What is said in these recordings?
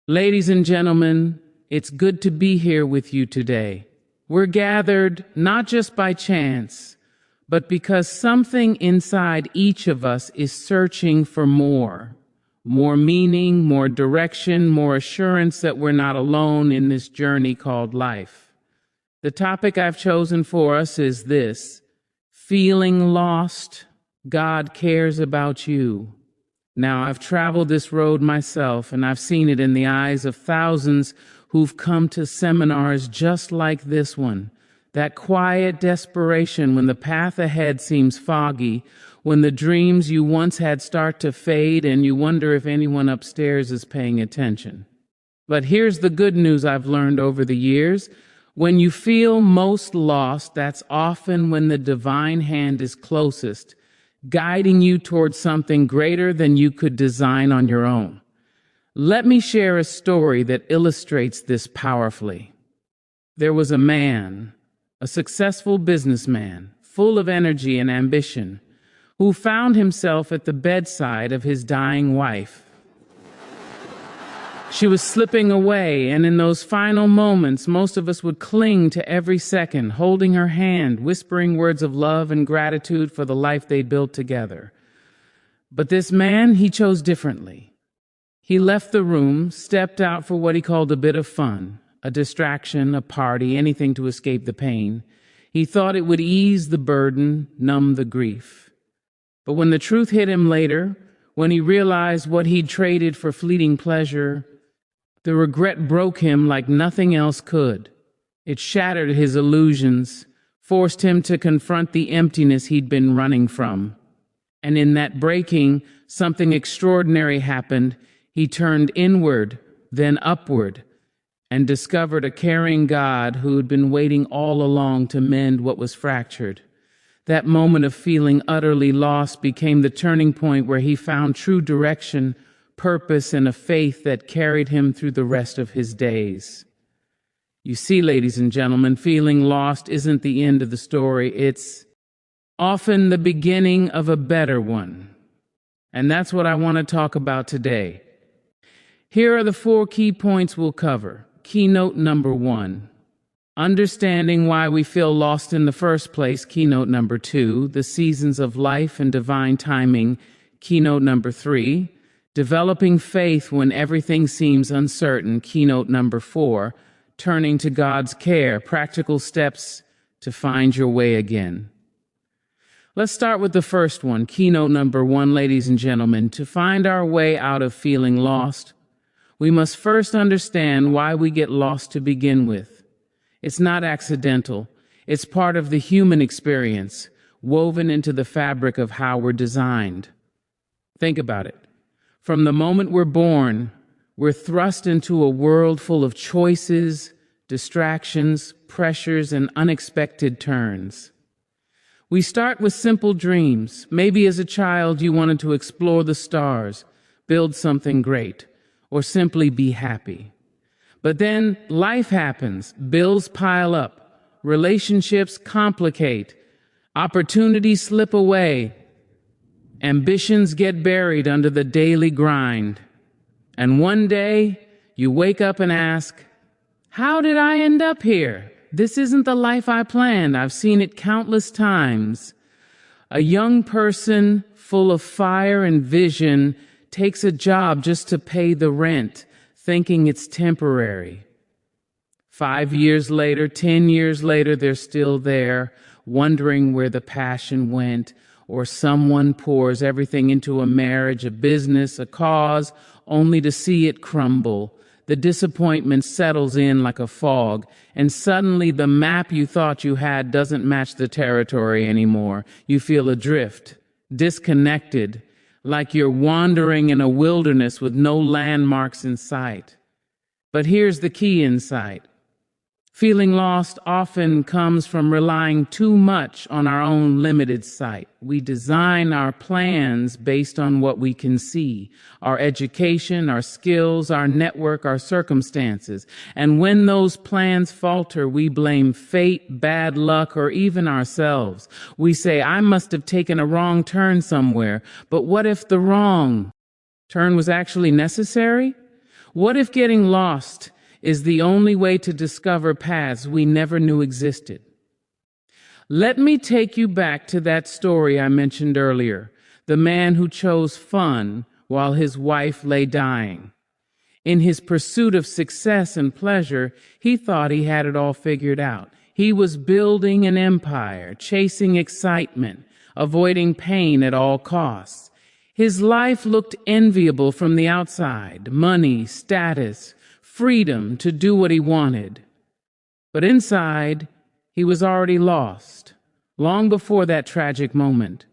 Ladies and gentlemen, it's good to be here with you today. We're gathered not just by chance, but because something inside each of us is searching for more. More meaning, more direction, more assurance that we're not alone in this journey called life. The topic I've chosen for us is this: feeling lost. God cares about you. Now, I've traveled this road myself, and I've seen it in the eyes of thousands who've come to seminars just like this one. That quiet desperation when the path ahead seems foggy, when the dreams you once had start to fade and you wonder if anyone upstairs is paying attention. But here's the good news I've learned over the years. When you feel most lost, that's often when the divine hand is closest, guiding you towards something greater than you could design on your own. Let me share a story that illustrates this powerfully. There was a man, a successful businessman, full of energy and ambition, who found himself at the bedside of his dying wife. She was slipping away, and in those final moments, most of us would cling to every second, holding her hand, whispering words of love and gratitude for the life they'd built together. But this man, he chose differently. He left the room, stepped out for what he called a bit of fun, a distraction, a party, anything to escape the pain. He thought it would ease the burden, numb the grief. But when the truth hit him later, when he realized what he'd traded for fleeting pleasure, the regret broke him like nothing else could. It shattered his illusions, forced him to confront the emptiness he'd been running from. And in that breaking, something extraordinary happened. He turned inward, then upward, and discovered a caring God who had been waiting all along to mend what was fractured. That moment of feeling utterly lost became the turning point where he found true direction, purpose, and a faith that carried him through the rest of his days. You see, ladies and gentlemen, feeling lost isn't the end of the story. It's often the beginning of a better one. And that's what I want to talk about today. Here are the 4 key points we'll cover. Keynote number 1. Understanding why we feel lost in the first place. Keynote number 2. The seasons of life and divine timing. Keynote number 3. Developing faith when everything seems uncertain. Keynote number 4. Turning to God's care. Practical steps to find your way again. Let's start with the first one. Keynote number 1, ladies and gentlemen. To find our way out of feeling lost, we must first understand why we get lost to begin with. It's not accidental. It's part of the human experience, woven into the fabric of how we're designed. Think about it. From the moment we're born, we're thrust into a world full of choices, distractions, pressures, and unexpected turns. We start with simple dreams. Maybe as a child you wanted to explore the stars, build something great, or simply be happy. But then life happens, bills pile up, relationships complicate, opportunities slip away, ambitions get buried under the daily grind. And one day you wake up and ask, how did I end up here? This isn't the life I planned. I've seen it countless times. A young person full of fire and vision takes a job just to pay the rent, thinking it's temporary. 5 years later, 10 years later, they're still there, wondering where the passion went, or someone pours everything into a marriage, a business, a cause, only to see it crumble. The disappointment settles in like a fog, and suddenly the map you thought you had doesn't match the territory anymore. You feel adrift, disconnected, like you're wandering in a wilderness with no landmarks in sight. But here's the key insight. Feeling lost often comes from relying too much on our own limited sight. We design our plans based on what we can see, our education, our skills, our network, our circumstances. And when those plans falter, we blame fate, bad luck, or even ourselves. We say, I must have taken a wrong turn somewhere. But what if the wrong turn was actually necessary? What if getting lost is the only way to discover paths we never knew existed? Let me take you back to that story I mentioned earlier, the man who chose fun while his wife lay dying. In his pursuit of success and pleasure, he thought he had it all figured out. He was building an empire, chasing excitement, avoiding pain at all costs. His life looked enviable from the outside: money, status, freedom to do what he wanted. But inside, he was already lost, long before that tragic moment.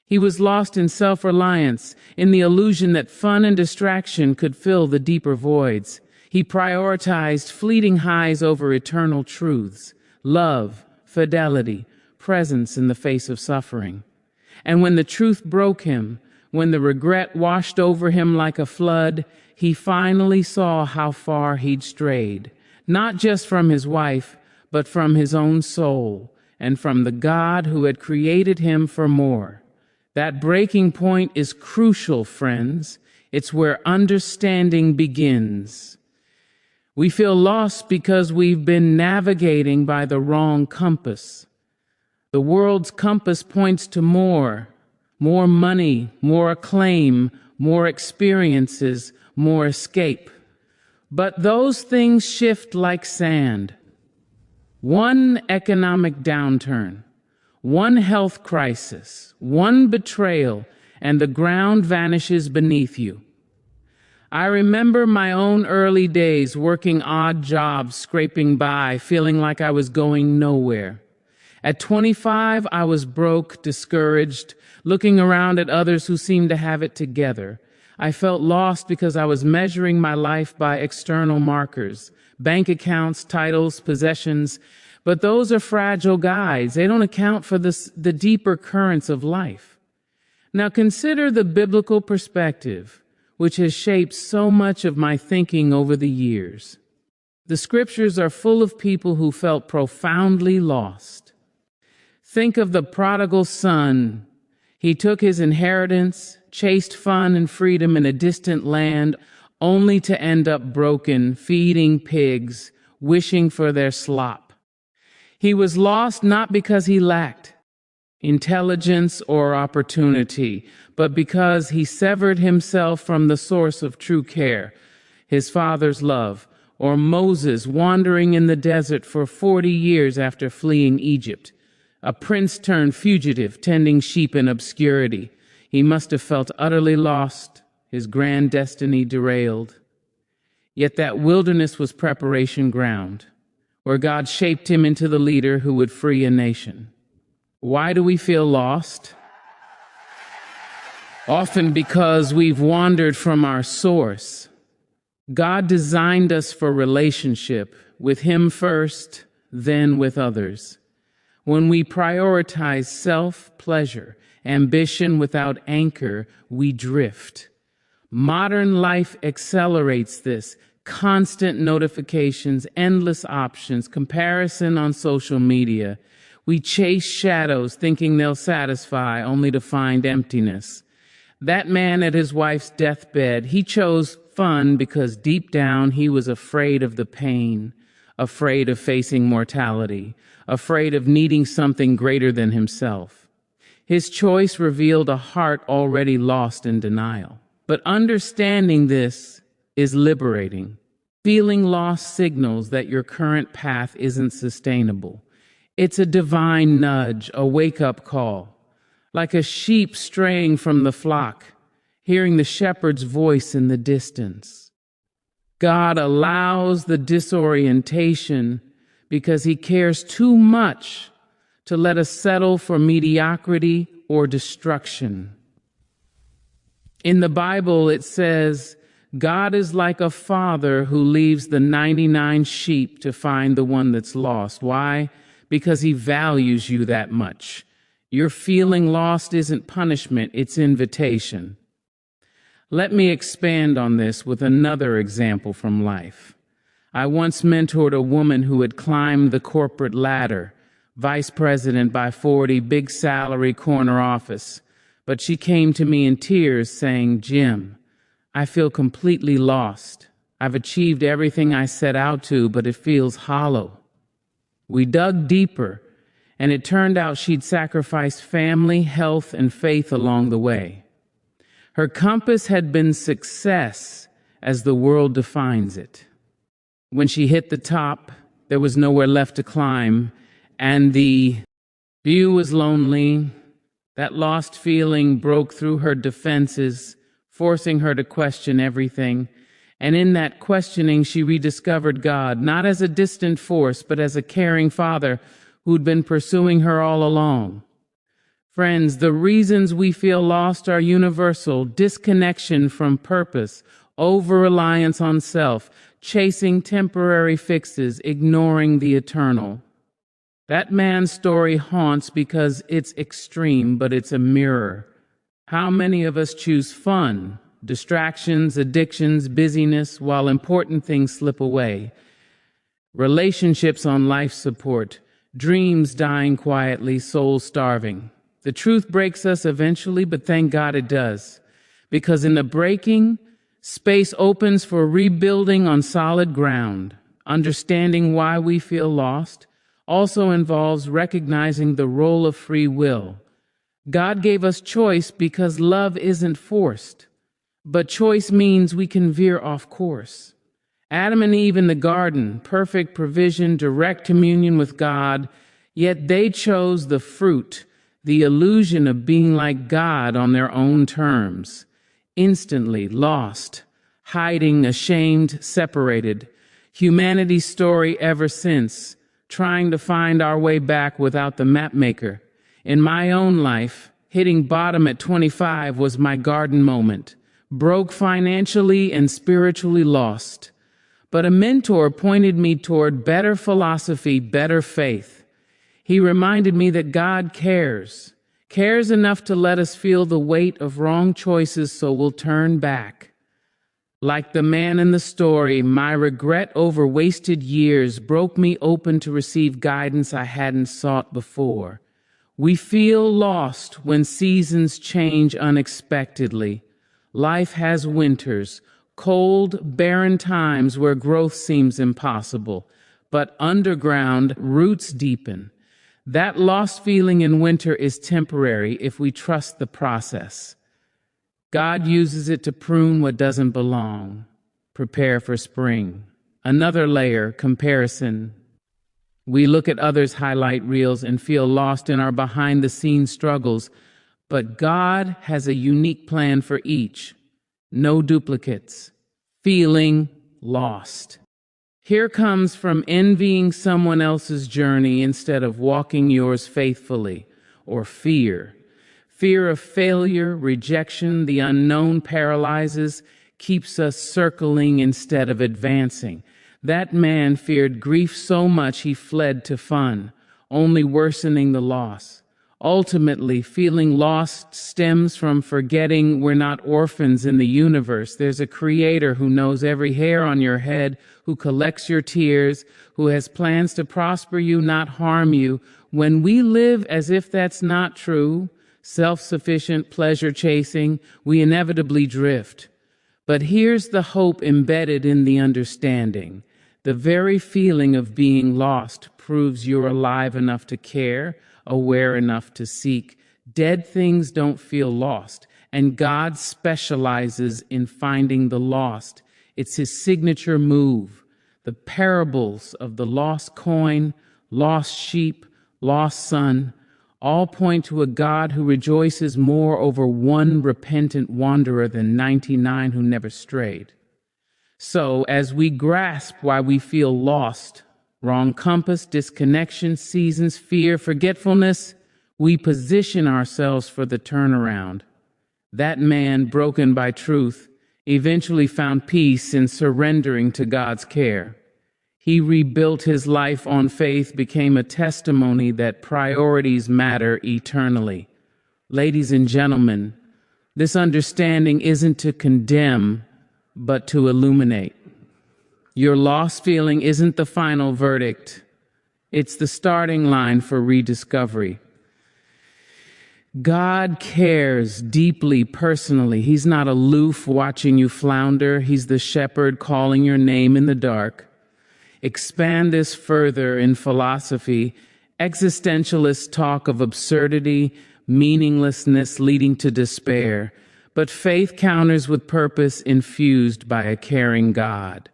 He was lost in self-reliance, in the illusion that fun and distraction could fill the deeper voids. He prioritized fleeting highs over eternal truths: love, fidelity, presence in the face of suffering. And when the truth broke him, when the regret washed over him like a flood, he finally saw how far he'd strayed, not just from his wife, but from his own soul, and from the God who had created him for more. That breaking point is crucial, friends. It's where understanding begins. We feel lost because we've been navigating by the wrong compass. The world's compass points to more money, more acclaim, more experiences, more escape. But those things shift like sand. One economic downturn, one health crisis, one betrayal, and the ground vanishes beneath you. I remember my own early days working odd jobs, scraping by, feeling like I was going nowhere. At 25, I was broke, discouraged, looking around at others who seemed to have it together. I felt lost because I was measuring my life by external markers: bank accounts, titles, possessions. But those are fragile guides. They don't account for the deeper currents of life. Now consider the biblical perspective, which has shaped so much of my thinking over the years. The scriptures are full of people who felt profoundly lost. Think of the prodigal son. He took his inheritance, chased fun and freedom in a distant land, only to end up broken, feeding pigs, wishing for their slop. He was lost not because he lacked intelligence or opportunity, but because he severed himself from the source of true care, his father's love. Or Moses wandering in the desert for 40 years after fleeing Egypt, a prince turned fugitive tending sheep in obscurity. He must have felt utterly lost, his grand destiny derailed. Yet that wilderness was preparation ground, where God shaped him into the leader who would free a nation. Why do we feel lost? Often because we've wandered from our source. God designed us for relationship, with Him first, then with others. When we prioritize self-pleasure, ambition without anchor, we drift. Modern life accelerates this. Constant notifications, endless options, comparison on social media. We chase shadows thinking they'll satisfy, only to find emptiness. That man at his wife's deathbed, he chose fun because deep down he was afraid of the pain, afraid of facing mortality, afraid of needing something greater than himself. His choice revealed a heart already lost in denial. But understanding this is liberating. Feeling lost signals that your current path isn't sustainable. It's a divine nudge, a wake-up call. Like a sheep straying from the flock, hearing the shepherd's voice in the distance. God allows the disorientation because He cares too much to let us settle for mediocrity or destruction. In the Bible, it says, God is like a father who leaves the 99 sheep to find the one that's lost. Why? Because He values you that much. Your feeling lost isn't punishment, it's invitation. Let me expand on this with another example from life. I once mentored a woman who had climbed the corporate ladder, vice president by 40, big salary, corner office. But she came to me in tears saying, "Jim, I feel completely lost. I've achieved everything I set out to, but it feels hollow. We dug deeper, and it turned out she'd sacrificed family, health, and faith along the way. Her compass had been success, as the world defines it. When she hit the top, there was nowhere left to climb, and the view was lonely. That lost feeling broke through her defenses, forcing her to question everything. And in that questioning, she rediscovered God, not as a distant force, but as a caring father who'd been pursuing her all along. Friends, the reasons we feel lost are universal: disconnection from purpose, over-reliance on self, chasing temporary fixes, ignoring the eternal. That man's story haunts because it's extreme, but it's a mirror. How many of us choose fun, distractions, addictions, busyness, while important things slip away? Relationships on life support, dreams dying quietly, souls starving. The truth breaks us eventually, but thank God it does. Because in the breaking, space opens for rebuilding on solid ground. Understanding why we feel lost also involves recognizing the role of free will. God gave us choice because love isn't forced, but choice means we can veer off course. Adam and Eve in the garden, perfect provision, direct communion with God, yet they chose the fruit, the illusion of being like God on their own terms. Instantly lost, hiding, ashamed, separated. Humanity's story ever since, trying to find our way back without the mapmaker. In my own life, hitting bottom at 25 was my garden moment. Broke financially and spiritually lost. But a mentor pointed me toward better philosophy, better faith. He reminded me that God cares enough to let us feel the weight of wrong choices so we'll turn back. Like the man in the story, my regret over wasted years broke me open to receive guidance I hadn't sought before. We feel lost when seasons change unexpectedly. Life has winters, cold, barren times where growth seems impossible, but underground roots deepen. That lost feeling in winter is temporary if we trust the process. God uses it to prune what doesn't belong, prepare for spring. Another layer, comparison. We look at others' highlight reels and feel lost in our behind-the-scenes struggles, but God has a unique plan for each. No duplicates. Feeling lost. Here comes from envying someone else's journey instead of walking yours faithfully, or fear. Fear of failure, rejection, the unknown paralyzes, keeps us circling instead of advancing. That man feared grief so much he fled to fun, only worsening the loss. Ultimately, feeling lost stems from forgetting we're not orphans in the universe. There's a creator who knows every hair on your head, who collects your tears, who has plans to prosper you, not harm you. When we live as if that's not true, self-sufficient, pleasure-chasing, we inevitably drift. But here's the hope embedded in the understanding. The very feeling of being lost proves you're alive enough to care, aware enough to seek. Dead things don't feel lost, and God specializes in finding the lost. It's his signature move. The parables of the lost coin, lost sheep, lost son, all point to a God who rejoices more over one repentant wanderer than 99 who never strayed. So, as we grasp why we feel lost, wrong compass, disconnection, seasons, fear, forgetfulness, we position ourselves for the turnaround. That man, broken by truth, eventually found peace in surrendering to God's care. He rebuilt his life on faith, became a testimony that priorities matter eternally. Ladies and gentlemen, this understanding isn't to condemn, but to illuminate. Your lost feeling isn't the final verdict. It's the starting line for rediscovery. God cares deeply personally. He's not aloof watching you flounder. He's the shepherd calling your name in the dark. Expand this further in philosophy. Existentialists talk of absurdity, meaninglessness leading to despair, but faith counters with purpose infused by a caring God.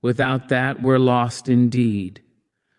Without that, we're lost indeed.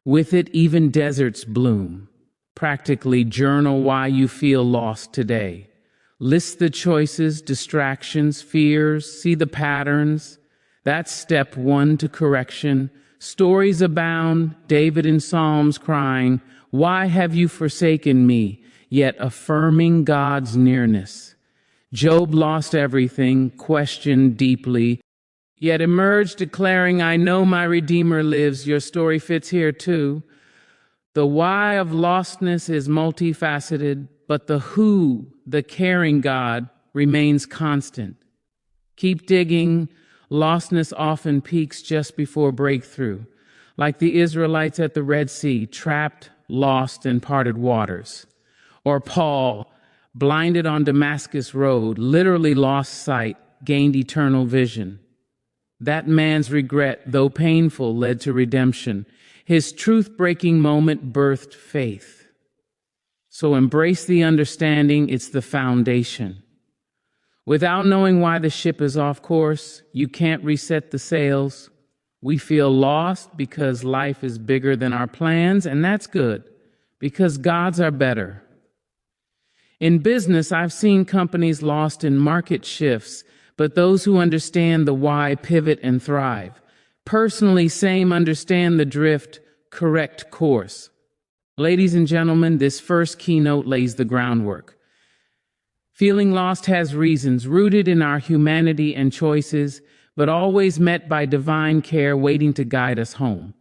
With it, even deserts bloom. Practically journal why you feel lost today. List the choices, distractions, fears, see the patterns. That's step one to correction. Stories abound, David in Psalms crying, "Why have you forsaken me?" Yet affirming God's nearness. Job lost everything, questioned deeply, yet emerged declaring, "I know my Redeemer lives." Your story fits here too. The why of lostness is multifaceted, but the who, the caring God, remains constant. Keep digging. Lostness often peaks just before breakthrough, like the Israelites at the Red Sea, trapped, lost in parted waters. Or Paul, blinded on Damascus Road, literally lost sight, gained eternal vision. That man's regret, though painful, led to redemption. His truth-breaking moment birthed faith. So embrace the understanding, it's the foundation. Without knowing why the ship is off course, you can't reset the sails. We feel lost because life is bigger than our plans, and that's good, because God's are better. In business, I've seen companies lost in market shifts, but those who understand the why pivot and thrive. Personally, same, understand the drift, correct course. Ladies and gentlemen, this first keynote lays the groundwork. Feeling lost has reasons rooted in our humanity and choices, but always met by divine care waiting to guide us home.